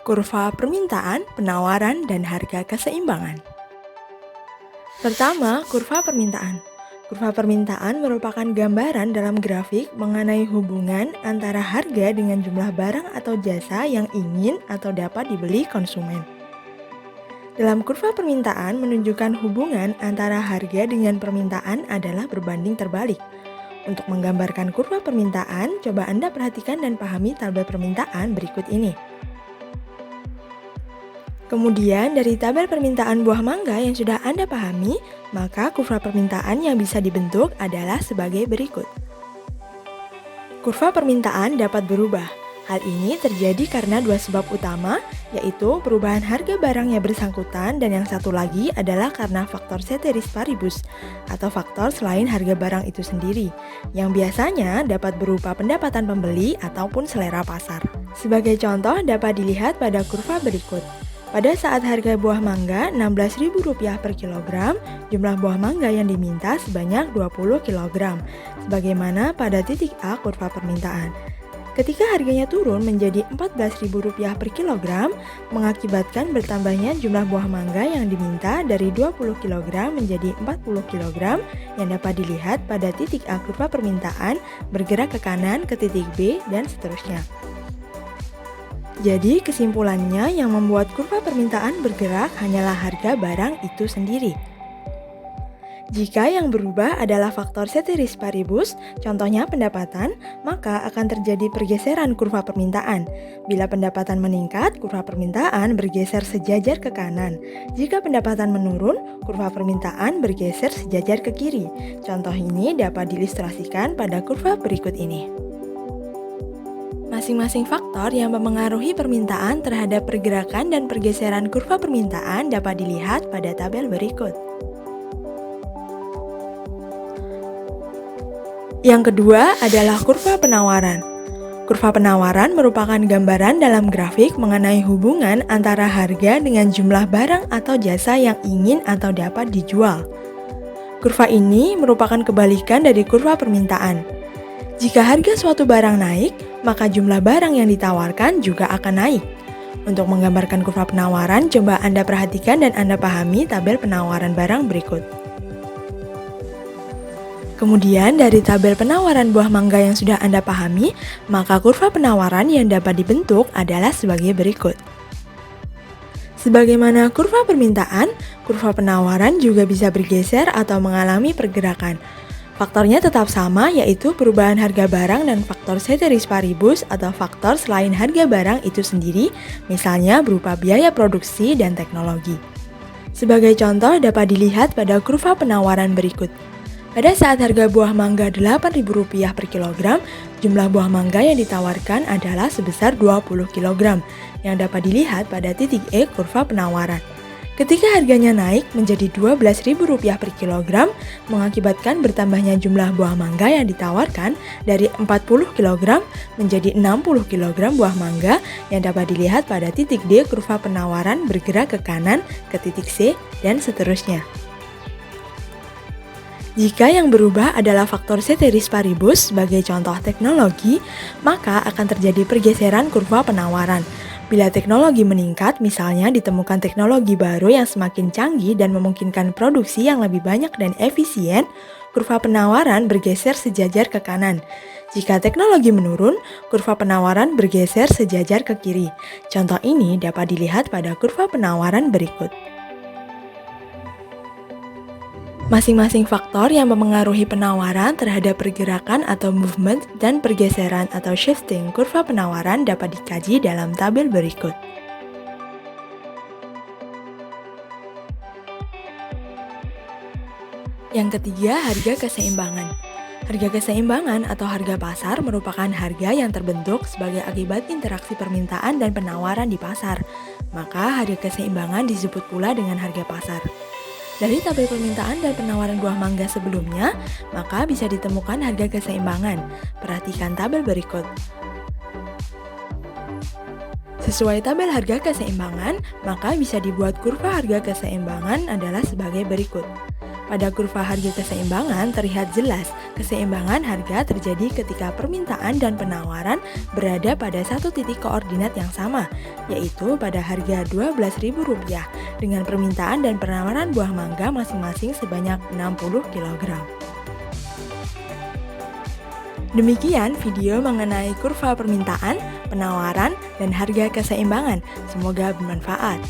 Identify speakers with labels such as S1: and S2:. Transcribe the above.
S1: Kurva permintaan, penawaran, dan harga keseimbangan. Pertama, kurva permintaan. Kurva permintaan merupakan gambaran dalam grafik mengenai hubungan antara harga dengan jumlah barang atau jasa yang ingin atau dapat dibeli konsumen. Dalam kurva permintaan menunjukkan hubungan antara harga dengan permintaan adalah berbanding terbalik. Untuk menggambarkan kurva permintaan, coba Anda perhatikan dan pahami tabel permintaan berikut ini. Kemudian dari tabel permintaan buah mangga yang sudah Anda pahami, maka kurva permintaan yang bisa dibentuk adalah sebagai berikut. Kurva permintaan dapat berubah. Hal ini terjadi karena dua sebab utama, yaitu perubahan harga barang yang bersangkutan dan yang satu lagi adalah karena faktor ceteris paribus atau faktor selain harga barang itu sendiri, yang biasanya dapat berupa pendapatan pembeli ataupun selera pasar. Sebagai contoh dapat dilihat pada kurva berikut. Pada saat harga buah mangga Rp16.000 per kilogram, jumlah buah mangga yang diminta sebanyak 20 kg, sebagaimana pada titik A kurva permintaan. Ketika harganya turun menjadi Rp14.000 per kilogram, mengakibatkan bertambahnya jumlah buah mangga yang diminta dari 20 kg menjadi 40 kg, yang dapat dilihat pada titik A kurva permintaan bergerak ke kanan ke titik B dan seterusnya. Jadi kesimpulannya yang membuat kurva permintaan bergerak hanyalah harga barang itu sendiri. Jika yang berubah adalah faktor ceteris paribus, contohnya pendapatan, maka akan terjadi pergeseran kurva permintaan. Bila pendapatan meningkat, kurva permintaan bergeser sejajar ke kanan. Jika pendapatan menurun, kurva permintaan bergeser sejajar ke kiri. Contoh ini dapat diilustrasikan pada kurva berikut ini. Masing-masing faktor yang mempengaruhi permintaan terhadap pergerakan dan pergeseran kurva permintaan dapat dilihat pada tabel berikut. Yang kedua adalah kurva penawaran. Kurva penawaran merupakan gambaran dalam grafik mengenai hubungan antara harga dengan jumlah barang atau jasa yang ingin atau dapat dijual. Kurva ini merupakan kebalikan dari kurva permintaan. Jika harga suatu barang naik, maka jumlah barang yang ditawarkan juga akan naik. Untuk menggambarkan kurva penawaran, coba Anda perhatikan dan Anda pahami tabel penawaran barang berikut. Kemudian dari tabel penawaran buah mangga yang sudah Anda pahami, maka kurva penawaran yang dapat dibentuk adalah sebagai berikut. Sebagaimana kurva permintaan, kurva penawaran juga bisa bergeser atau mengalami pergerakan. Faktornya tetap sama, yaitu perubahan harga barang dan faktor ceteris paribus atau faktor selain harga barang itu sendiri, misalnya berupa biaya produksi dan teknologi. Sebagai contoh dapat dilihat pada kurva penawaran berikut. Pada saat harga buah mangga Rp8.000 per kilogram, jumlah buah mangga yang ditawarkan adalah sebesar 20 kg, yang dapat dilihat pada titik E kurva penawaran. Ketika harganya naik menjadi Rp12.000 per kilogram, mengakibatkan bertambahnya jumlah buah mangga yang ditawarkan dari 40 kg menjadi 60 kg buah mangga, yang dapat dilihat pada titik D kurva penawaran bergerak ke kanan ke titik C dan seterusnya. Jika yang berubah adalah faktor ceteris paribus sebagai contoh teknologi, maka akan terjadi pergeseran kurva penawaran. Bila teknologi meningkat, misalnya ditemukan teknologi baru yang semakin canggih dan memungkinkan produksi yang lebih banyak dan efisien, kurva penawaran bergeser sejajar ke kanan. Jika teknologi menurun, kurva penawaran bergeser sejajar ke kiri. Contoh ini dapat dilihat pada kurva penawaran berikut. Masing-masing faktor yang mempengaruhi penawaran terhadap pergerakan atau movement dan pergeseran atau shifting kurva penawaran dapat dikaji dalam tabel berikut. Yang ketiga, harga keseimbangan. Harga keseimbangan atau harga pasar merupakan harga yang terbentuk sebagai akibat interaksi permintaan dan penawaran di pasar. Maka harga keseimbangan disebut pula dengan harga pasar. Dari tabel permintaan dan penawaran buah mangga sebelumnya, maka bisa ditemukan harga keseimbangan. Perhatikan tabel berikut. Sesuai tabel harga keseimbangan, maka bisa dibuat kurva harga keseimbangan adalah sebagai berikut. Pada kurva harga keseimbangan terlihat jelas keseimbangan harga terjadi ketika permintaan dan penawaran berada pada satu titik koordinat yang sama, yaitu pada harga Rp12.000 dengan permintaan dan penawaran buah mangga masing-masing sebanyak 60 kg. Demikian video mengenai kurva permintaan, penawaran, dan harga keseimbangan. Semoga bermanfaat.